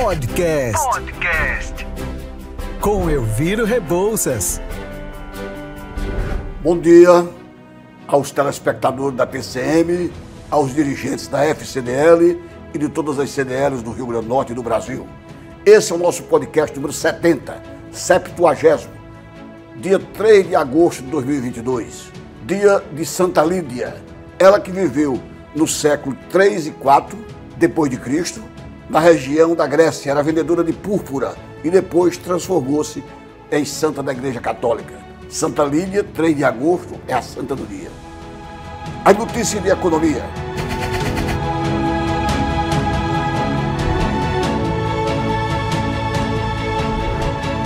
Podcast. Com Elviro Rebouças. Bom dia aos telespectadores da TCM, aos dirigentes da FCDL e de todas as CDLs do Rio Grande do Norte e do Brasil. Esse é o nosso podcast número 70, 70º, dia 3 de agosto de 2022, dia de Santa Lídia, ela que viveu no século 3 e 4 depois de Cristo, na região da Grécia, era vendedora de púrpura e depois transformou-se em santa da Igreja Católica. Santa Lídia, 3 de agosto, é a santa do dia. As notícias de economia.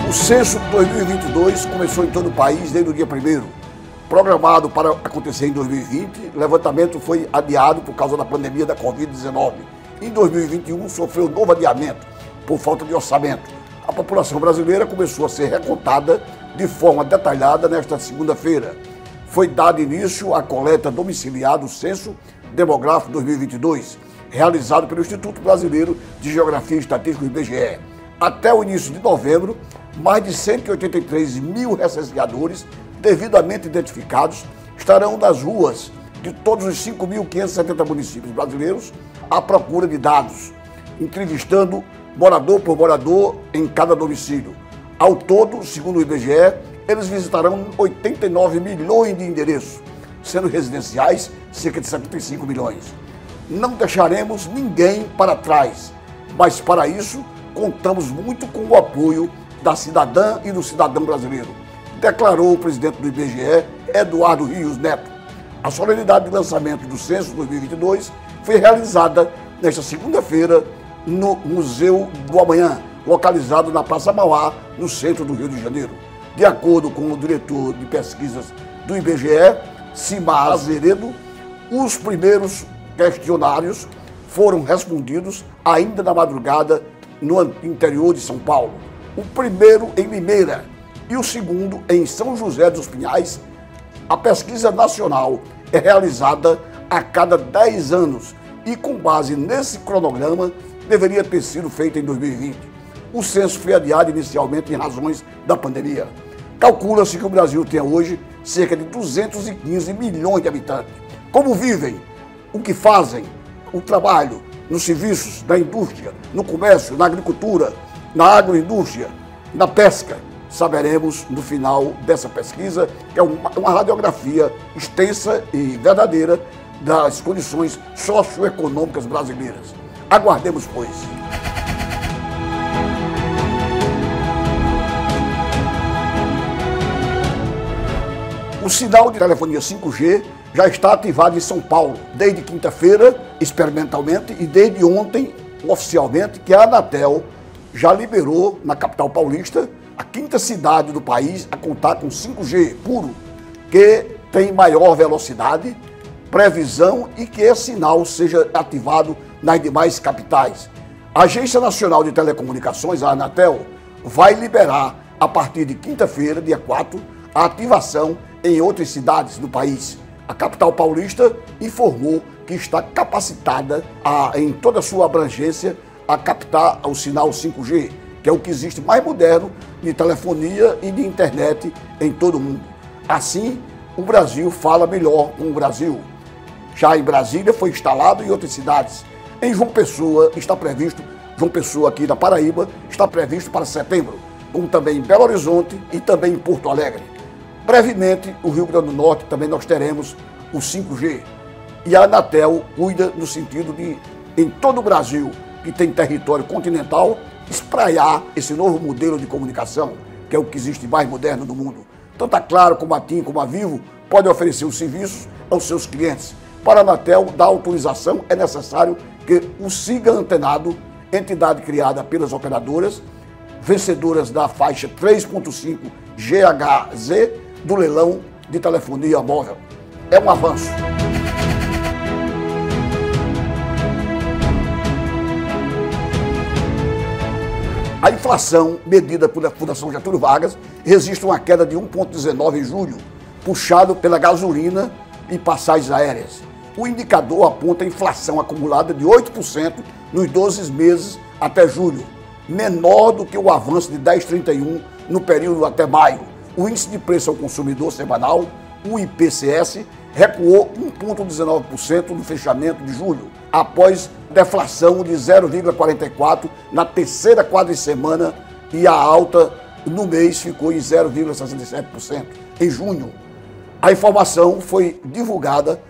O censo de 2022 começou em todo o país desde o dia 1º. Programado para acontecer em 2020, o levantamento foi adiado por causa da pandemia da Covid-19. Em 2021, sofreu novo adiamento por falta de orçamento. A população brasileira começou a ser recontada de forma detalhada nesta segunda-feira. Foi dado início à coleta domiciliar do Censo Demográfico 2022, realizado pelo Instituto Brasileiro de Geografia e Estatística, IBGE. Até o início de novembro, mais de 183 mil recenseadores devidamente identificados estarão nas ruas de todos os 5.570 municípios brasileiros à procura de dados, entrevistando morador por morador em cada domicílio. Ao todo, segundo o IBGE, eles visitarão 89 milhões de endereços, sendo residenciais cerca de 75 milhões. Não deixaremos ninguém para trás, mas para isso contamos muito com o apoio da cidadã e do cidadão brasileiro, declarou o presidente do IBGE, Eduardo Rios Neto. A solenidade de lançamento do Censo 2022 foi realizada nesta segunda-feira no Museu do Amanhã, localizado na Praça Mauá, no centro do Rio de Janeiro. De acordo com o diretor de pesquisas do IBGE, Simar Azeredo, os primeiros questionários foram respondidos ainda na madrugada no interior de São Paulo. O primeiro em Limeira e o segundo em São José dos Pinhais. A pesquisa nacional é realizada a cada 10 anos e, com base nesse cronograma, deveria ter sido feita em 2020. O censo foi adiado inicialmente em razões da pandemia. Calcula-se que o Brasil tem hoje cerca de 215 milhões de habitantes. Como vivem, o que fazem, o trabalho, nos serviços, na indústria, no comércio, na agricultura, na agroindústria, na pesca, saberemos no final dessa pesquisa, que é uma radiografia extensa e verdadeira das condições socioeconômicas brasileiras. Aguardemos, pois. O sinal de telefonia 5G já está ativado em São Paulo, desde quinta-feira, experimentalmente, e desde ontem, oficialmente, que a Anatel já liberou na capital paulista a quinta cidade do país a contar com 5G puro, que tem maior velocidade, previsão e que esse sinal seja ativado nas demais capitais. A Agência Nacional de Telecomunicações, a Anatel, vai liberar a partir de quinta-feira, dia 4, a ativação em outras cidades do país. A capital paulista informou que está capacitada em toda a sua abrangência a captar o sinal 5G, que é o que existe mais moderno de telefonia e de internet em todo o mundo. Assim, o Brasil fala melhor com o Brasil. Já em Brasília foi instalado em outras cidades. Em João Pessoa está previsto, João Pessoa aqui da Paraíba, está previsto para setembro, como também em Belo Horizonte e também em Porto Alegre. Brevemente, o Rio Grande do Norte também nós teremos o 5G. E a Anatel cuida no sentido de, em todo o Brasil, que tem território continental, espraiar esse novo modelo de comunicação, que é o que existe mais moderno do mundo. Tanto a Claro, como a TIM, como a Vivo, podem oferecer os serviços aos seus clientes. Para a Anatel dar autorização, é necessário que o siga antenado, entidade criada pelas operadoras, vencedoras da faixa 3.5 GHz do leilão de telefonia móvel. É um avanço. A inflação, medida pela Fundação Getúlio Vargas, registra uma queda de 1,19 em julho, puxado pela gasolina e passagens aéreas. O indicador aponta a inflação acumulada de 8% nos 12 meses até julho. menor do que o avanço de 10,31 no período até maio. O índice de preço ao consumidor semanal, o IPCS, recuou 1,19% no fechamento de julho, após deflação de 0,44% na terceira quadricemana, e a alta no mês ficou em 0,67% em junho. A informação foi divulgada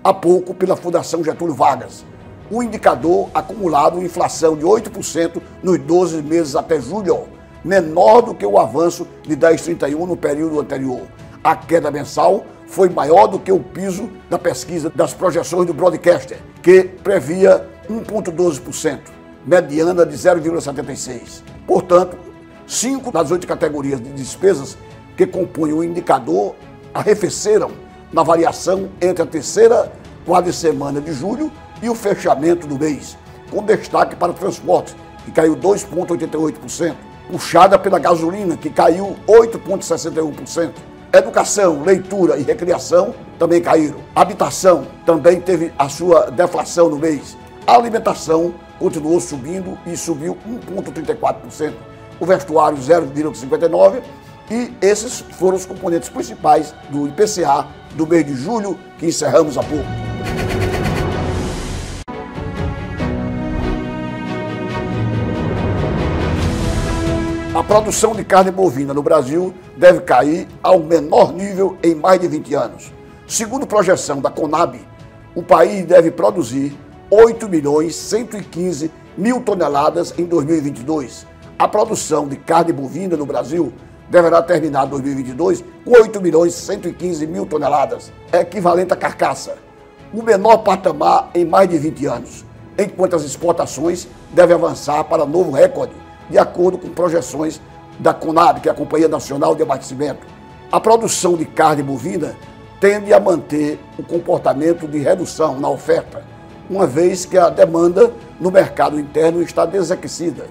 há pouco pela Fundação Getúlio Vargas. O indicador acumulado inflação de 8% nos 12 meses até julho, menor do que o avanço de 10,31 no período anterior. A queda mensal foi maior do que o piso da pesquisa das projeções do Broadcaster, que previa 1,12%, mediana de 0,76%. Portanto, 5 das 8 categorias de despesas que compõem o indicador arrefeceram na variação entre a terceira quadricemana de julho e o fechamento do mês, com destaque para transporte, que caiu 2,88%, puxada pela gasolina, que caiu 8,61%. Educação, leitura e recreação também caíram. Habitação também teve a sua deflação no mês. A alimentação continuou subindo e subiu 1,34%. O vestuário 0,59%, e esses foram os componentes principais do IPCA do mês de julho, que encerramos há pouco. A produção de carne bovina no Brasil deve cair ao menor nível em mais de 20 anos. Segundo projeção da Conab, o país deve produzir 8.115.000 toneladas em 2022. A produção de carne bovina no Brasil deverá terminar 2022 com 8.115.000 toneladas, equivalente à carcaça, o menor patamar em mais de 20 anos, enquanto as exportações devem avançar para novo recorde, de acordo com projeções da Conab, que é a Companhia Nacional de Abastecimento. A produção de carne bovina tende a manter o comportamento de redução na oferta, uma vez que a demanda no mercado interno está desaquecida.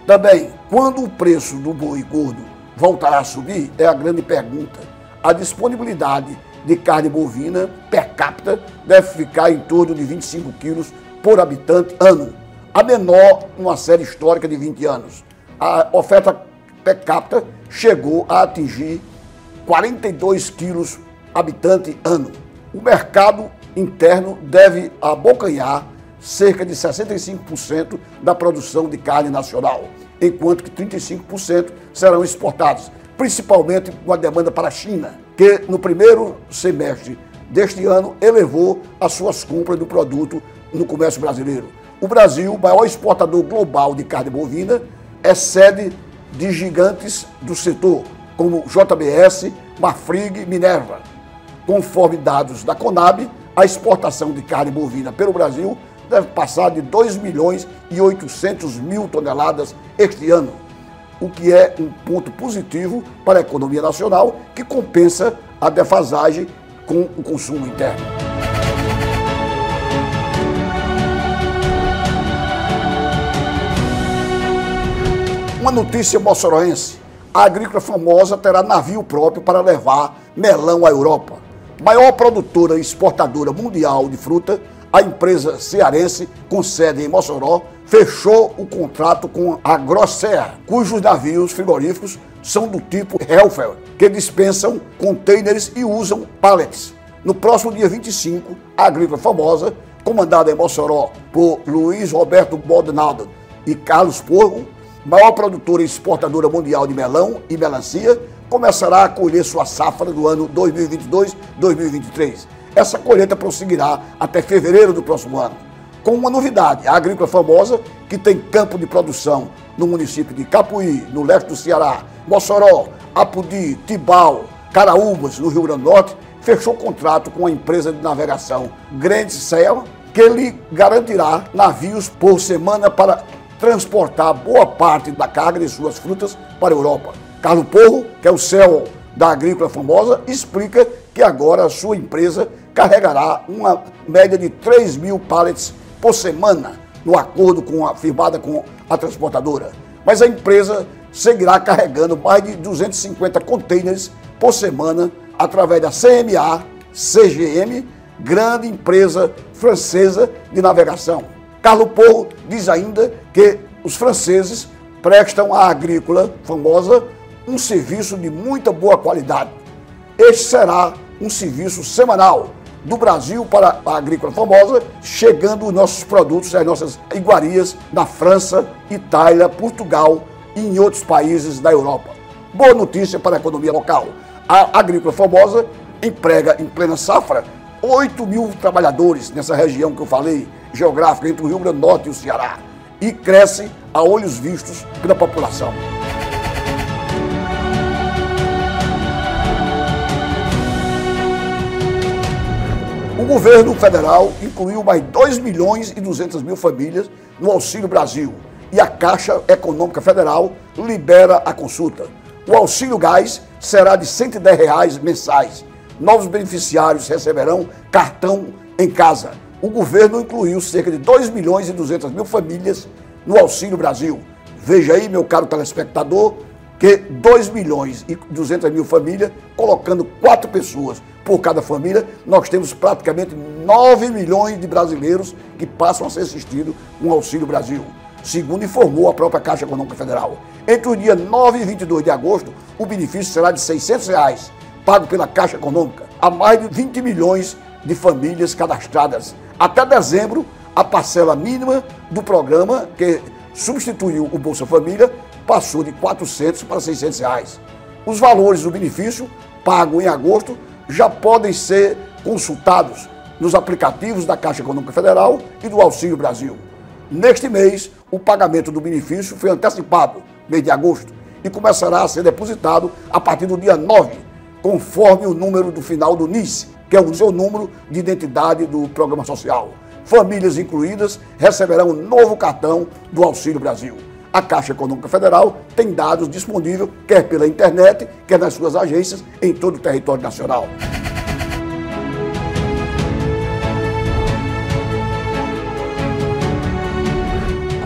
Também, quando o preço do boi gordo voltará a subir, é a grande pergunta. A disponibilidade de carne bovina per capita deve ficar em torno de 25 quilos por habitante ano, a menor numa série histórica de 20 anos. A oferta per capita chegou a atingir 42 quilos habitante ano. O mercado interno deve abocanhar cerca de 65% da produção de carne nacional, enquanto que 35% serão exportados, principalmente com a demanda para a China, que no primeiro semestre deste ano elevou as suas compras do produto no comércio brasileiro. O Brasil, maior exportador global de carne bovina, é sede de gigantes do setor, como JBS, Marfrig, Minerva. Conforme dados da Conab, a exportação de carne bovina pelo Brasil deve passar de 2.800.000 toneladas este ano, o que é um ponto positivo para a economia nacional, que compensa a defasagem com o consumo interno. Uma notícia moçoroense: a Agrícola Famosa terá navio próprio para levar melão à Europa. Maior produtora e exportadora mundial de fruta, a empresa cearense, com sede em Mossoró, fechou o contrato com a Grosser, cujos navios frigoríficos são do tipo Helfer, que dispensam containers e usam pallets. No próximo dia 25, a Agrícola Famosa, comandada em Mossoró por Luiz Roberto Baldonado e Carlos Porro, maior produtora e exportadora mundial de melão e melancia, começará a colher sua safra do ano 2022-2023. Essa colheita prosseguirá até fevereiro do próximo ano. Com uma novidade: a Agrícola Famosa, que tem campo de produção no município de Capuí, no leste do Ceará, Mossoró, Apodi, Tibau, Caraúbas, no Rio Grande do Norte, fechou contrato com a empresa de navegação Grand Sail, que lhe garantirá navios por semana para transportar boa parte da carga de suas frutas para a Europa. Carlos Porro, que é o CEO da Agrícola Famosa, explica que agora a sua empresa carregará uma média de 3.000 pallets por semana, no acordo firmado com a transportadora. Mas a empresa seguirá carregando mais de 250 containers por semana através da CMA-CGM, grande empresa francesa de navegação. Carlos Porro diz ainda que os franceses prestam à Agrícola Famosa um serviço de muita boa qualidade. Este será um serviço semanal do Brasil para a Agrícola Famosa, chegando os nossos produtos às nossas iguarias na França, Itália, Portugal e em outros países da Europa. Boa notícia para a economia local. A Agrícola Famosa emprega em plena safra 8.000 trabalhadores nessa região que eu falei, geográfica entre o Rio Grande do Norte e o Ceará, e cresce a olhos vistos pela população. O governo federal incluiu mais 2.200.000 famílias no Auxílio Brasil e a Caixa Econômica Federal libera a consulta. O Auxílio Gás será de R$ 110 mensais. Novos beneficiários receberão cartão em casa. O governo incluiu cerca de 2.200.000 famílias no Auxílio Brasil. Veja aí, meu caro telespectador, que 2.200.000 famílias, colocando 4 pessoas por cada família, nós temos praticamente 9 milhões de brasileiros que passam a ser assistidos no Auxílio Brasil, segundo informou a própria Caixa Econômica Federal. Entre o dia 9 e 22 de agosto, o benefício será de R$ 600, pago pela Caixa Econômica, a mais de 20 milhões de famílias cadastradas. Até dezembro, a parcela mínima do programa, que substituiu o Bolsa Família, passou de R$ 400 para R$ 600. Os valores do benefício, pago em agosto, já podem ser consultados nos aplicativos da Caixa Econômica Federal e do Auxílio Brasil. Neste mês, o pagamento do benefício foi antecipado, mês de agosto, e começará a ser depositado a partir do dia 9, conforme o número do final do NIS, que é o seu número de identidade do Programa Social. Famílias incluídas receberão um novo cartão do Auxílio Brasil. A Caixa Econômica Federal tem dados disponíveis, quer pela internet, quer nas suas agências, em todo o território nacional.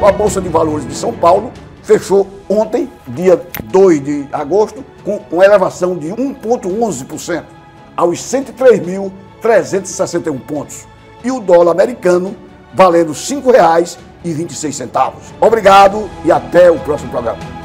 A Bolsa de Valores de São Paulo fechou ontem, dia 2 de agosto, com uma elevação de 1,11% aos 103.361 pontos. E o dólar americano valendo R$ 5,26. Obrigado e até o próximo programa.